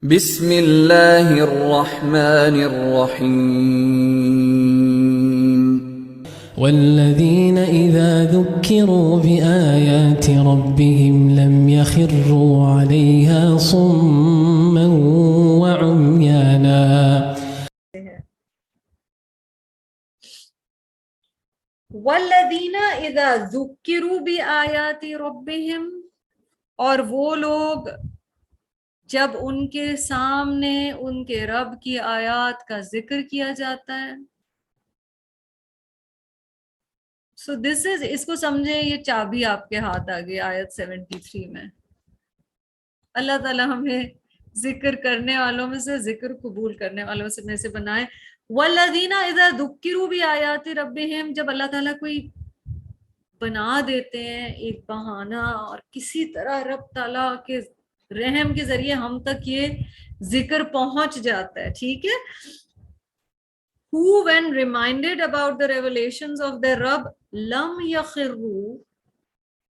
بسم اللہ الرحمن الرحیم والذين إذا ذكروا بآيات ربهم لم يخروا عليها صما وعميانا. والذین اذا ذکروا بآیات ربهم، اور وہ لوگ جب ان کے سامنے ان کے رب کی آیات کا ذکر کیا جاتا ہے. سو دس از، اس کو سمجھیں یہ چابی آپ کے ہاتھ آ گئی آیت 73 میں. اللہ تعالیٰ ہمیں ذکر کرنے والوں میں سے، ذکر قبول کرنے والوں میں سے بنائے. والذین اذا ذکروا بآیات ربهم، جب اللہ تعالیٰ کوئی بنا دیتے ہیں ایک بہانہ اور کسی طرح رب تعالیٰ کے رحم کے ذریعے ہم تک یہ ذکر پہنچ جاتا ہے، ٹھیک ہے. Who when reminded about the revelations of their Rabb لم يخروا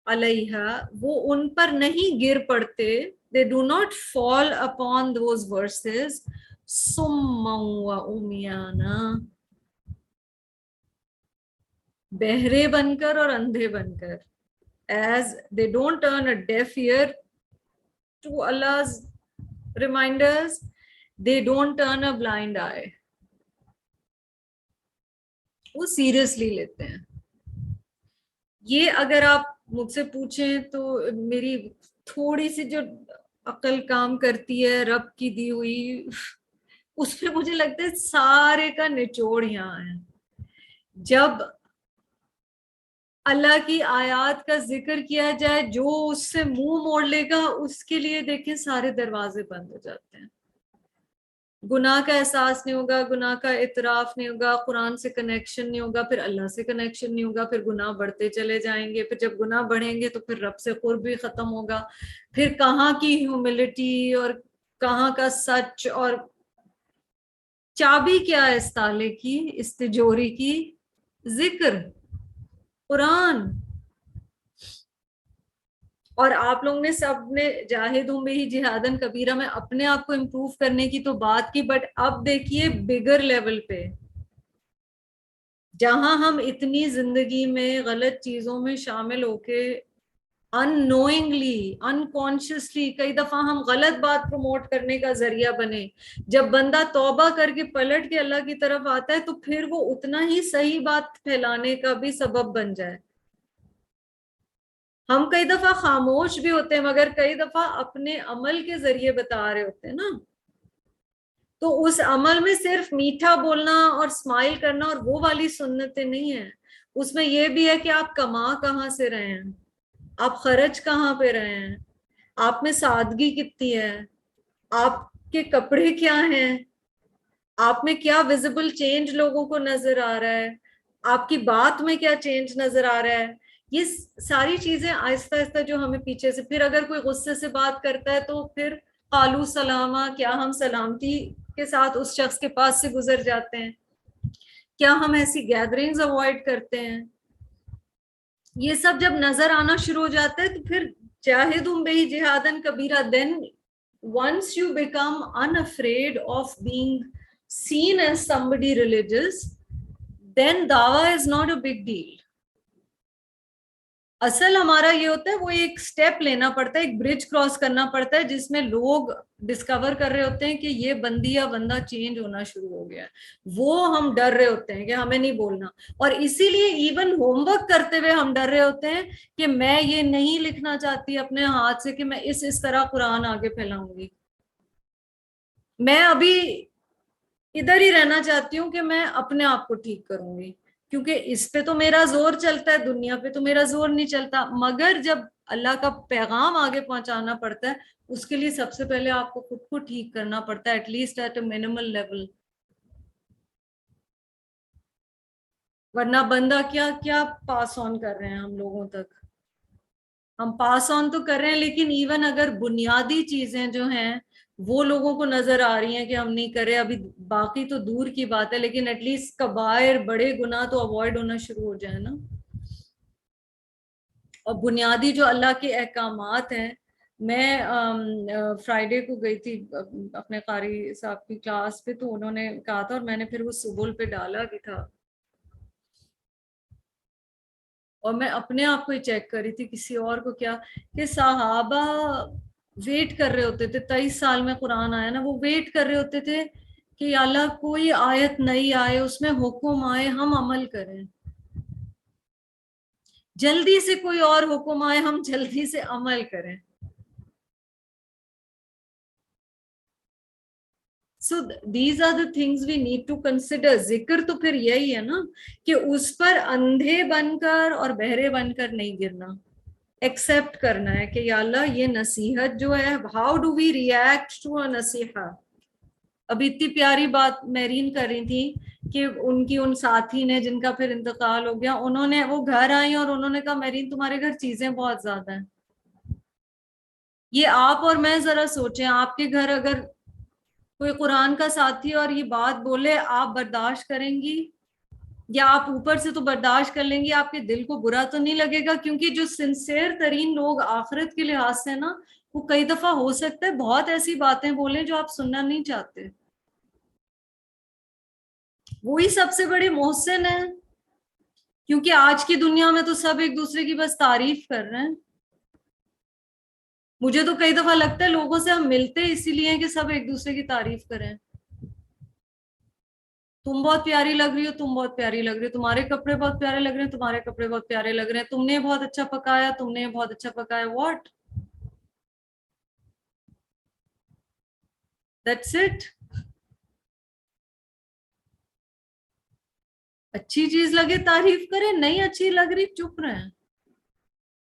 علیہا، وہ ان پر نہیں گر پڑتے. They do not fall upon those verses صما وعمیانا، بہرے بن کر اور اندھے بن کر. As they don't turn a deaf ear to Allah's reminders, they don't turn a blind eye. وہ سیریسلی لیتے ہیں. یہ اگر آپ مجھ سے پوچھیں تو میری تھوڑی سی جو عقل کام کرتی ہے رب کی دی ہوئی، اس میں مجھے لگتا ہے سارے کا نچوڑ یہاں ہے. جب اللہ کی آیات کا ذکر کیا جائے، جو اس سے منہ موڑ لے گا اس کے لیے دیکھیں سارے دروازے بند ہو جاتے ہیں. گناہ کا احساس نہیں ہوگا، گناہ کا اعتراف نہیں ہوگا، قرآن سے کنیکشن نہیں ہوگا، پھر اللہ سے کنیکشن نہیں ہوگا، پھر گناہ بڑھتے چلے جائیں گے. پھر جب گناہ بڑھیں گے تو پھر رب سے قرب بھی ختم ہوگا. پھر کہاں کی ہیوملٹی اور کہاں کا سچ. اور چابی کیا ہے اس تالے کی، اس تجوری کی؟ ذکر، قرآن. اور آپ لوگ نے سب نے جاہدوں میں ہی جہادن کبیرہ میں اپنے آپ کو امپروو کرنے کی تو بات کی، بٹ اب دیکھیے بگر لیول پہ، جہاں ہم اتنی زندگی میں غلط چیزوں میں شامل ہو کے unknowingly unconsciously کئی دفعہ ہم غلط بات پروموٹ کرنے کا ذریعہ بنے. جب بندہ توبہ کر کے پلٹ کے اللہ کی طرف آتا ہے تو پھر وہ اتنا ہی صحیح بات پھیلانے کا بھی سبب بن جائے. ہم کئی دفعہ خاموش بھی ہوتے ہیں مگر کئی دفعہ اپنے عمل کے ذریعے بتا رہے ہوتے ہیں نا. تو اس عمل میں صرف میٹھا بولنا اور اسمائل کرنا اور وہ والی سنتیں نہیں ہیں. اس میں یہ بھی ہے کہ آپ کما کہاں سے رہے ہیں، آپ خرچ کہاں پہ رہے ہیں، آپ میں سادگی کتنی ہے، آپ کے کپڑے کیا ہیں، آپ میں کیا ویزیبل چینج لوگوں کو نظر آ رہا ہے، آپ کی بات میں کیا چینج نظر آ رہا ہے. یہ ساری چیزیں آہستہ آہستہ جو ہمیں پیچھے سے، پھر اگر کوئی غصے سے بات کرتا ہے تو پھر قالو سلامہ، کیا ہم سلامتی کے ساتھ اس شخص کے پاس سے گزر جاتے ہیں؟ کیا ہم ایسی گیدرنگز اوائڈ کرتے ہیں؟ یہ سب جب نظر آنا شروع ہو جاتا ہے تو پھر جاہدہم بہ جہادن کبیرہ. دین once you become unafraid of being seen as somebody religious, then dawah is not a big deal. اصل ہمارا یہ ہوتا ہے وہ ایک سٹیپ لینا پڑتا ہے، ایک برج کراس کرنا پڑتا ہے جس میں لوگ ڈسکور کر رہے ہوتے ہیں کہ یہ بندی یا بندہ چینج ہونا شروع ہو گیا ہے. وہ ہم ڈر رہے ہوتے ہیں کہ ہمیں نہیں بولنا، اور اسی لیے ایون ہوم ورک کرتے ہوئے ہم ڈر رہے ہوتے ہیں کہ میں یہ نہیں لکھنا چاہتی اپنے ہاتھ سے کہ میں اس طرح قرآن آگے پھیلاؤں گی. میں ابھی ادھر ہی رہنا چاہتی ہوں کہ میں اپنے آپ کو ٹھیک کروں گی، کیونکہ اس پہ تو میرا زور چلتا ہے، دنیا پہ تو میرا زور نہیں چلتا. مگر جب اللہ کا پیغام آگے پہنچانا پڑتا ہے اس کے لیے سب سے پہلے آپ کو خود کو ٹھیک کرنا پڑتا ہے، at least at a minimal level. ورنہ بندہ کیا کیا پاس آن کر رہے ہیں ہم لوگوں تک. ہم پاس آن تو کر رہے ہیں لیکن ایون اگر بنیادی چیزیں جو ہیں وہ لوگوں کو نظر آ رہی ہیں کہ ہم نہیں کر رہے، ابھی باقی تو دور کی بات ہے، لیکن ایٹ لیسٹ کبائر، بڑے گناہ تو اوائڈ ہونا شروع ہو جائے نا. اور بنیادی جو اللہ کے احکامات ہیں میں فرائیڈے کو گئی تھی اپنے قاری صاحب کی کلاس پہ، تو انہوں نے کہا تھا اور میں نے پھر وہ سبل پہ ڈالا بھی تھا، اور میں اپنے آپ کو ہی چیک کر رہی تھی کسی اور کو کیا، کہ صحابہ ویٹ کر رہے ہوتے تھے، 23 سال میں قرآن آیا نا، وہ ویٹ کر رہے ہوتے تھے کہ یا اللہ کوئی آیت نئی آئے، اس میں حکم آئے، ہم عمل کریں، جلدی سے کوئی اور حکم آئے، ہم جلدی سے عمل کریں. So these are the things we need to consider. ذکر تو پھر یہی ہے نا کہ اس پر اندھے بن کر اور بہرے بن کر نہیں گرنا، ایکسپٹ کرنا ہے کہ یا اللہ یہ نصیحت جو ہے، how do we react to a نصیحہ. ابھی اتنی پیاری بات میرین کر رہی تھی کہ ان کی ان ساتھی نے جن کا پھر انتقال ہو گیا، انہوں نے وہ گھر آئی اور انہوں نے کہا میرین تمہارے گھر چیزیں بہت زیادہ ہیں. یہ آپ اور میں ذرا سوچیں، آپ کے گھر اگر کوئی قرآن کا ساتھی اور یہ بات بولے، آپ برداشت کریں گی؟ یا آپ اوپر سے تو برداشت کر لیں گی، آپ کے دل کو برا تو نہیں لگے گا؟ کیونکہ جو سنسیئر ترین لوگ آخرت کے لحاظ سے نا، وہ کئی دفعہ ہو سکتا ہے بہت ایسی باتیں بولیں جو آپ سننا نہیں چاہتے. وہی سب سے بڑے محسن ہیں، کیونکہ آج کی دنیا میں تو سب ایک دوسرے کی بس تعریف کر رہے ہیں. مجھے تو کئی دفعہ لگتا ہے لوگوں سے ہم ملتے اسی لیے کہ سب ایک دوسرے کی تعریف کریں. تم بہت پیاری لگ رہی ہو، تم بہت پیاری لگ رہی ہو، تمہارے کپڑے بہت پیارے لگ رہے ہیں، تمہارے کپڑے بہت پیارے لگ رہے ہیں، تم نے بہت اچھا پکایا، تم نے بہت اچھا پکایا. واٹ؟ That's it. اچھی چیز لگے تعریف کریں، نہیں اچھی لگ رہی چپ رہیں،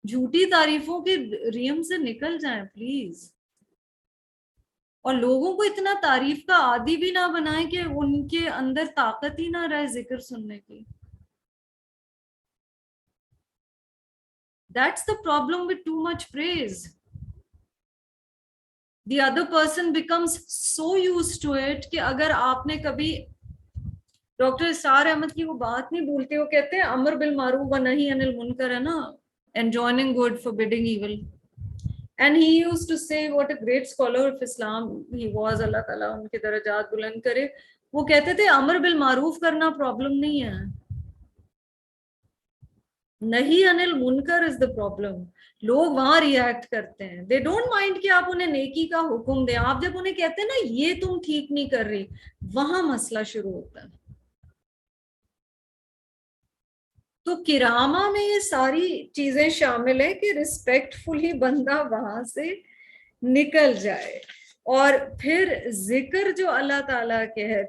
جھوٹی تعریفوں کے ریم سے نکل جائیں پلیز. اور لوگوں کو اتنا تعریف کا عادی بھی نہ بنائیں کہ ان کے اندر طاقت ہی نہ رہے ذکر سننے کی. That's the problem with too much praise. The other person becomes so used to it کہ اگر آپ نے کبھی ڈاکٹر اسرار احمد کی وہ بات نہیں بھولتے، وہ کہتے ہیں امر بالمعروف و نہی عن المنکر ہے نا، enjoining good, forbidding evil. And he used to say, what a great scholar of Islam he was, اللہ تعالیٰ ان کے درجات بلند کرے. وہ کہتے تھے امر بالمعروف کرنا پرابلم نہیں ہے، نہیں عن المنکر از the problem. لوگ وہاں ریئیکٹ کرتے ہیں، they don't mind کہ آپ انہیں نیکی کا حکم دیں. آپ جب انہیں کہتے ہیں نا یہ تم ٹھیک نہیں کر رہی، وہاں مسئلہ شروع ہوتا ہے. تو کرامہ میں یہ ساری چیزیں شامل ہیں کہ رسپیکٹ فلی بندہ وہاں سے نکل جائے. اور پھر ذکر جو اللہ تعالیٰ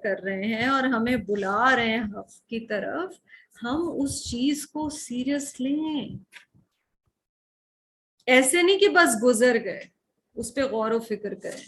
کر رہے ہیں اور ہمیں بلا رہے ہیں حق کی طرف، ہم اس چیز کو سیریس لیں. ایسے نہیں کہ بس گزر گئے، اس پہ غور و فکر کریں.